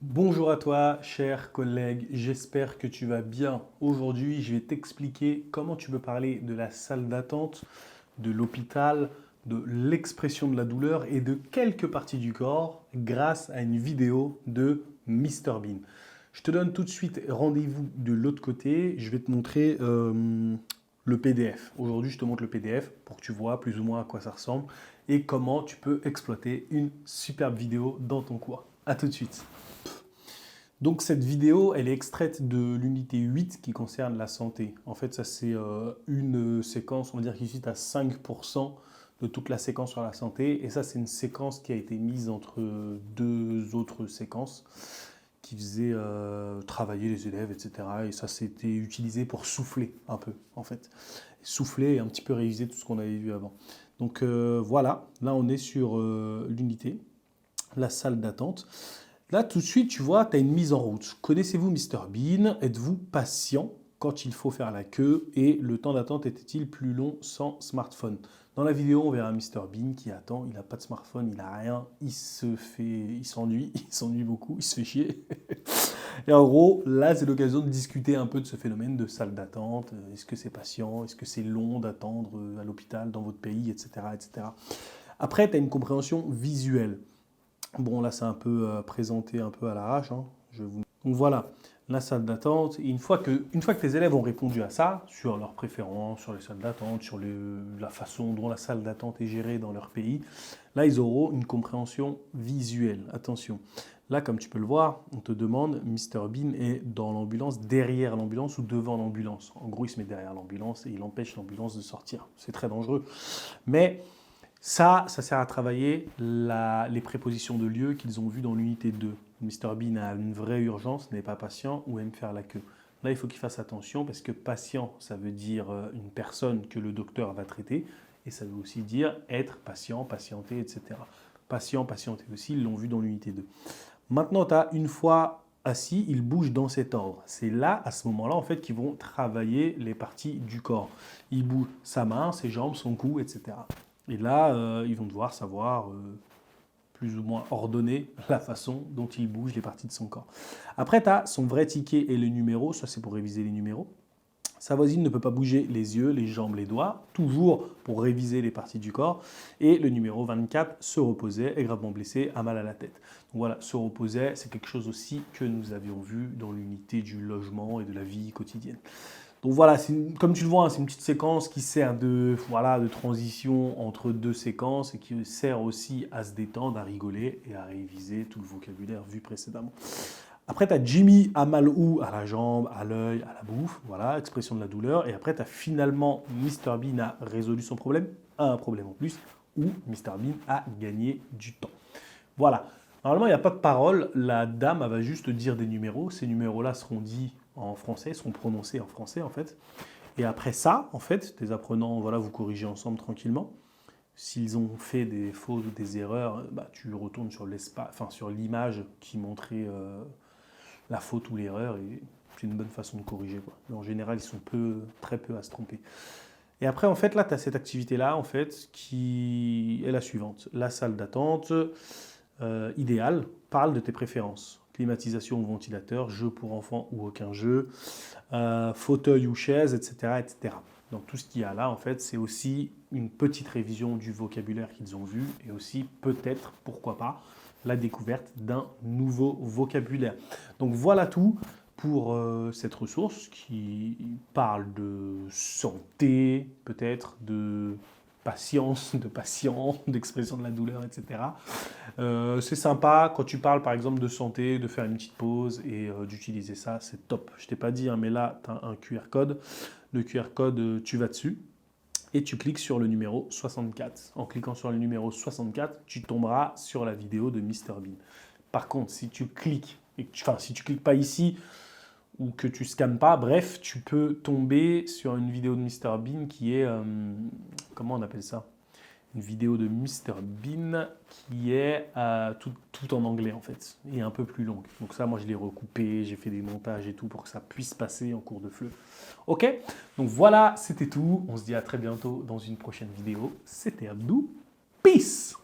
Bonjour à toi, cher collègue, j'espère que tu vas bien. Aujourd'hui, je vais t'expliquer comment tu peux parler de la salle d'attente, de l'hôpital, de l'expression de la douleur et de quelques parties du corps grâce à une vidéo de Mister Bean. Je te donne tout de suite rendez-vous de l'autre côté. Je vais te montrer le PDF. Aujourd'hui, je te montre le PDF pour que tu vois plus ou moins à quoi ça ressemble et comment tu peux exploiter une superbe vidéo dans ton coin. A tout de suite. Donc cette vidéo, elle est extraite de l'unité 8 qui concerne la santé. En fait, ça c'est une séquence, on va dire qui suit à 5% de toute la séquence sur la santé. Et ça, c'est une séquence qui a été mise entre deux autres séquences qui faisaient travailler les élèves, etc. Et ça, c'était utilisé pour souffler un peu, en fait. Souffler et un petit peu réviser tout ce qu'on avait vu avant. Donc voilà, là on est sur l'unité, la salle d'attente. Là, tout de suite, tu vois, tu as une mise en route. Connaissez-vous Mister Bean? Êtes-vous patient quand il faut faire la queue? Et le temps d'attente était-il plus long sans smartphone? Dans la vidéo, on verra Mister Bean qui attend. Il n'a pas de smartphone, il n'a rien. Il s'ennuie, il s'ennuie beaucoup, il se fait chier. Et en gros, là, c'est l'occasion de discuter un peu de ce phénomène de salle d'attente. Est-ce que c'est patient? Est-ce que c'est long d'attendre à l'hôpital dans votre pays, etc., etc. Après, tu as une compréhension visuelle. Bon, là, c'est un peu présenté un peu à l'arrache, hein. Donc voilà, la salle d'attente. Et une fois que tes élèves ont répondu à ça, sur leurs préférences, sur les salles d'attente, sur la façon dont la salle d'attente est gérée dans leur pays, là, ils auront une compréhension visuelle. Attention. Là, comme tu peux le voir, on te demande, Mister Bean est dans l'ambulance, derrière l'ambulance ou devant l'ambulance. En gros, il se met derrière l'ambulance et il empêche l'ambulance de sortir. C'est très dangereux. Mais ça sert à travailler les prépositions de lieu qu'ils ont vues dans l'unité 2. Mister Bean a une vraie urgence, n'est pas patient ou aime faire la queue. Là, il faut qu'il fasse attention parce que patient, ça veut dire une personne que le docteur va traiter et ça veut aussi dire être patient, patienter, etc. Patient, patienter aussi, ils l'ont vu dans l'unité 2. Maintenant, tu as une fois assis, ils bougent dans cet ordre. C'est là, à ce moment-là, en fait, qu'ils vont travailler les parties du corps. Ils bougent sa main, ses jambes, son cou, etc. Et là, ils vont devoir savoir plus ou moins ordonner la façon dont il bouge les parties de son corps. Après, tu as son vrai ticket et le numéro. Ça, c'est pour réviser les numéros. Sa voisine ne peut pas bouger les yeux, les jambes, les doigts, toujours pour réviser les parties du corps. Et le numéro 24 se reposait, est gravement blessé, a mal à la tête. Donc voilà, se reposait, c'est quelque chose aussi que nous avions vu dans l'unité du logement et de la vie quotidienne. Donc voilà, comme tu le vois, hein, c'est une petite séquence qui sert de transition entre deux séquences et qui sert aussi à se détendre, à rigoler et à réviser tout le vocabulaire vu précédemment. Après, tu as Jimmy a mal où? À la jambe, à l'œil, à la bouffe, voilà, expression de la douleur. Et après, tu as finalement Mister Bean a résolu son problème, a un problème en plus, ou Mister Bean a gagné du temps. Voilà. Normalement, il n'y a pas de parole. La dame, elle va juste dire des numéros. Ces numéros-là seront dits en français, seront prononcés en français, en fait. Et après ça, en fait, tes apprenants, voilà, vous corrigez ensemble tranquillement. S'ils ont fait des fautes ou des erreurs, bah, tu retournes sur sur l'image qui montrait la faute ou l'erreur. Et c'est une bonne façon de corriger, quoi. Mais en général, ils sont très peu à se tromper. Et après, en fait, là, tu as cette activité-là, en fait, qui est la suivante. La salle d'attente idéale parle de tes préférences. Climatisation ou ventilateur, jeu pour enfants ou aucun jeu, fauteuil ou chaise, etc., etc. Donc tout ce qu'il y a là, en fait, c'est aussi une petite révision du vocabulaire qu'ils ont vu et aussi peut-être, pourquoi pas, la découverte d'un nouveau vocabulaire. Donc voilà tout pour cette ressource qui parle de santé, peut-être de patience, de patient, d'expression de la douleur, etc. C'est sympa quand tu parles par exemple de santé, de faire une petite pause et d'utiliser ça, c'est top. Je t'ai pas dit, hein, mais là, tu as un QR code. Le QR code, tu vas dessus et tu cliques sur le numéro 64. En cliquant sur le numéro 64, tu tomberas sur la vidéo de Mister Bean. Par contre, si tu cliques, si tu cliques pas ici ou que tu scannes pas, bref, tu peux tomber sur une vidéo de Mister Bean qui est, comment on appelle ça? Une vidéo de Mister Bean qui est tout en anglais en fait, et un peu plus longue. Donc ça, moi je l'ai recoupé, j'ai fait des montages et tout pour que ça puisse passer en cours de fleu. Ok, donc voilà, c'était tout. On se dit à très bientôt dans une prochaine vidéo. C'était Abdou. Peace!